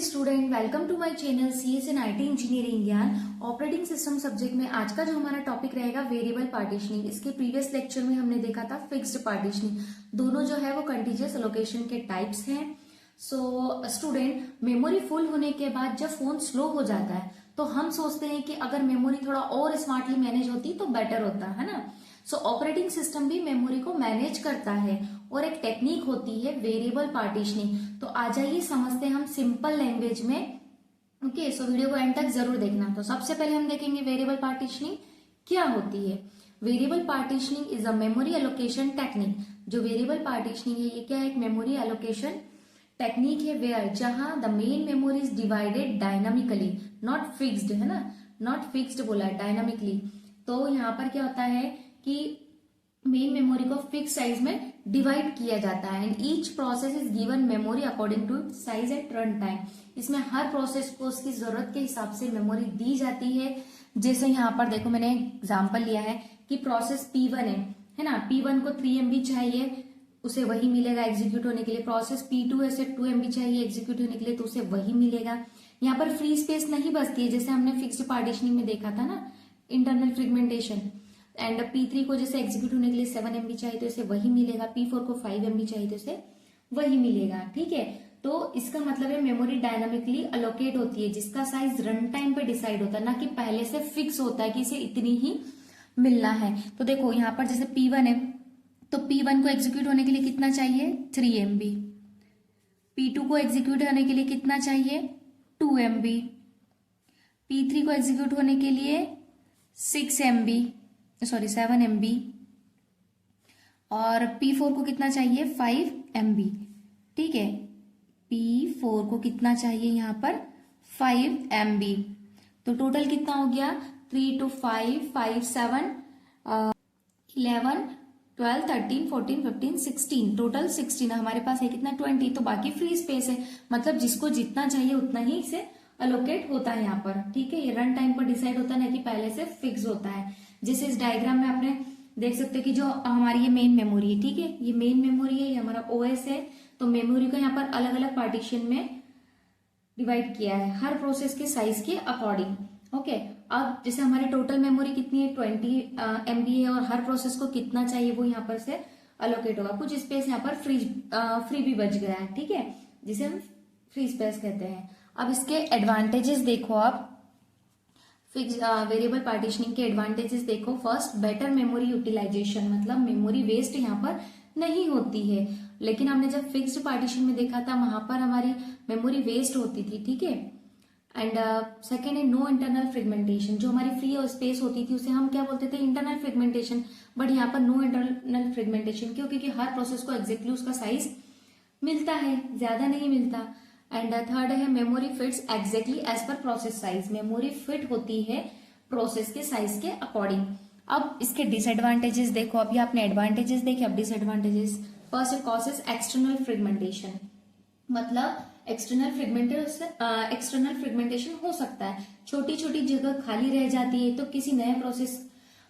Student, welcome to my channel CS and IT engineering Gyan. Operating system subject में आज का जो हमारा टॉपिक रहेगा वेरिएबल पार्टीशनिंग। इसके प्रीवियस लेक्चर में हमने देखा था फिक्स्ड पार्टीशनिंग। दोनों जो है वो कंटीजियस एलोकेशन के टाइप्स हैं। सो स्टूडेंट, मेमोरी फुल होने के बाद जब फोन स्लो हो जाता है तो हम सोचते हैं कि अगर मेमोरी थोड़ा और स्मार्टली मैनेज होती तो बेटर होता है ना। सो ऑपरेटिंग सिस्टम भी मेमोरी को मैनेज करता है और एक टेक्निक होती है वेरिएबल पार्टीशनिंग। तो आ जाइए समझते हैं हम सिंपल लैंग्वेज में। ओके, सो वीडियो को एंड तक जरूर देखना। तो सबसे पहले हम देखेंगे वेरिएबल पार्टीशनिंग क्या होती है। Variable partitioning is a memory allocation technique. जो वेरिएबल पार्टीशनिंग है ये क्या है, एक मेमोरी एलोकेशन टेक्निक है वेयर जहां the main memory is divided dynamically, not fixed, है ना, नॉट फिक्स्ड बोला है, डायनामिकली। तो यहाँ पर क्या होता है कि मेन मेमोरी को फिक्स साइज में डिवाइड किया जाता है and each process is given memory according to size at run time. इसमें हर प्रोसेस को उसकी जरूरत के हिसाब से मेमोरी दी जाती है। जैसे यहाँ पर देखो मैंने एग्जांपल लिया है कि प्रोसेस P1 है ना, P1 को 3 MB चाहिए, उसे वही मिलेगा एग्जीक्यूट होने के लिए। प्रोसेस P2 से 2 MB चाहिए एग्जीक्यूट होने के लिए, तो उसे वही मिलेगा। यहाँ पर फ्री स्पेस नहीं बचती है, जैसे हमने फिक्स्ड पार्टीशनिंग में देखा था ना, इंटरनल फ्रेगमेंटेशन। एंड P3 को जैसे एग्जीक्यूट होने के लिए 7 MB चाहिए तो इसे वही मिलेगा। P4 को 5 MB चाहिए तो इसे वही मिलेगा। ठीक है, तो इसका मतलब है मेमोरी डायनामिकली अलोकेट होती है जिसका साइज रन टाइम पे डिसाइड होता है, ना कि पहले से फिक्स होता है कि इसे इतनी ही मिलना है। तो देखो यहाँ पर जैसे P1 है तो P1 को एग्जीक्यूट होने के लिए कितना चाहिए, 3 MB। P2 को एग्जीक्यूट होने के लिए कितना चाहिए, 2 MB। P3 को एग्जीक्यूट होने के लिए 7 MB। और P4 को कितना चाहिए, 5 MB। ठीक है, P4 को कितना चाहिए यहाँ पर, 5 MB। तो टोटल कितना हो गया, 3 to 5, 5, 7, 11, 12, 13, 14, 15, 16, टोटल 16 हमारे पास है कितना, 20। तो बाकी फ्री स्पेस है, मतलब जिसको जितना चाहिए उतना ही इसे अलोकेट होता है यहाँ पर। ठीक है, ये रन टाइम पर डिसाइड होता है, ना कि पहले से फिक्स होता है। जैसे इस डायग्राम में आपने देख सकते हो कि जो हमारी ये मेन मेमोरी है, ठीक है, ये मेन मेमोरी है, ये हमारा ओएस है। तो मेमोरी को यहाँ पर अलग अलग पार्टीशन में डिवाइड किया है हर प्रोसेस के साइज के अकॉर्डिंग। ओके, अब जैसे हमारी टोटल मेमोरी कितनी है, 20 MB है, और हर प्रोसेस को कितना चाहिए वो यहाँ पर से अलोकेट होगा। कुछ स्पेस यहाँ पर फ्री भी बच गया है, ठीक है, जिसे हम फ्री स्पेस कहते हैं। अब इसके एडवांटेजेस देखो आप, फिक्स वेरिएबल पार्टीशनिंग के एडवांटेजेस देखो। फर्स्ट, बेटर मेमोरी यूटिलाइजेशन, मतलब मेमोरी वेस्ट यहाँ पर नहीं होती है। लेकिन हमने जब फिक्स्ड पार्टीशन में देखा था वहां पर हमारी मेमोरी वेस्ट होती थी। ठीक है, एंड सेकेंड है नो इंटरनल फ्रेगमेंटेशन। जो हमारी फ्री स्पेस होती थी उसे हम क्या बोलते थे, इंटरनल फ्रेगमेंटेशन। बट यहाँ पर नो इंटरनल फ्रेगमेंटेशन, क्यों, क्योंकि हर प्रोसेस को एग्जैक्टली उसका साइज मिलता है, ज्यादा नहीं मिलता। एंड थर्ड है memory fits exactly as per process size. Memory fit होती है प्रोसेस के साइज के अकॉर्डिंग। अब इसके डिसएडवांटेजेस देखो, अभी आपने एडवांटेजेस देखे, अब disadvantages. First it causes external fragmentation, मतलब एक्सटर्नल फ्रेगमेंटेशन हो सकता है, छोटी छोटी जगह खाली रह जाती है तो किसी नए प्रोसेस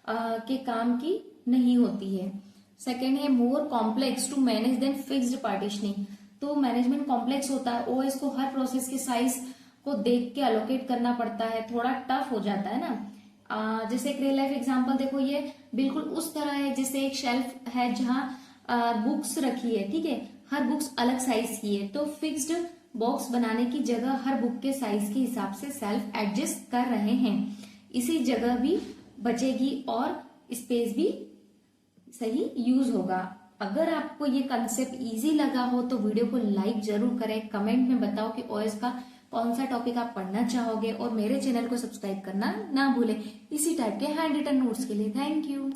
के काम की नहीं होती है। सेकेंड है more complex to manage than fixed partitioning. तो मैनेजमेंट कॉम्प्लेक्स होता है, ओएस को हर प्रोसेस के साइज को देख के अलोकेट करना पड़ता है, थोड़ा टफ हो जाता है ना। जैसे एक रियल लाइफ एग्जांपल देखो, ये बिल्कुल उस तरह है जैसे एक शेल्फ है जहां बुक्स रखी है। ठीक है, हर बुक्स अलग साइज की है, तो फिक्स्ड बॉक्स बनाने की जगह हर बुक के साइज के हिसाब से सेल्फ एडजस्ट कर रहे हैं। इसी जगह भी बचेगी और स्पेस भी सही यूज होगा। अगर आपको ये कंसेप्ट इजी लगा हो तो वीडियो को लाइक जरूर करें, कमेंट में बताओ कि ओएस का कौन सा टॉपिक आप पढ़ना चाहोगे, और मेरे चैनल को सब्सक्राइब करना ना भूलें इसी टाइप के हैंड रिटन नोट्स के लिए। Thank you.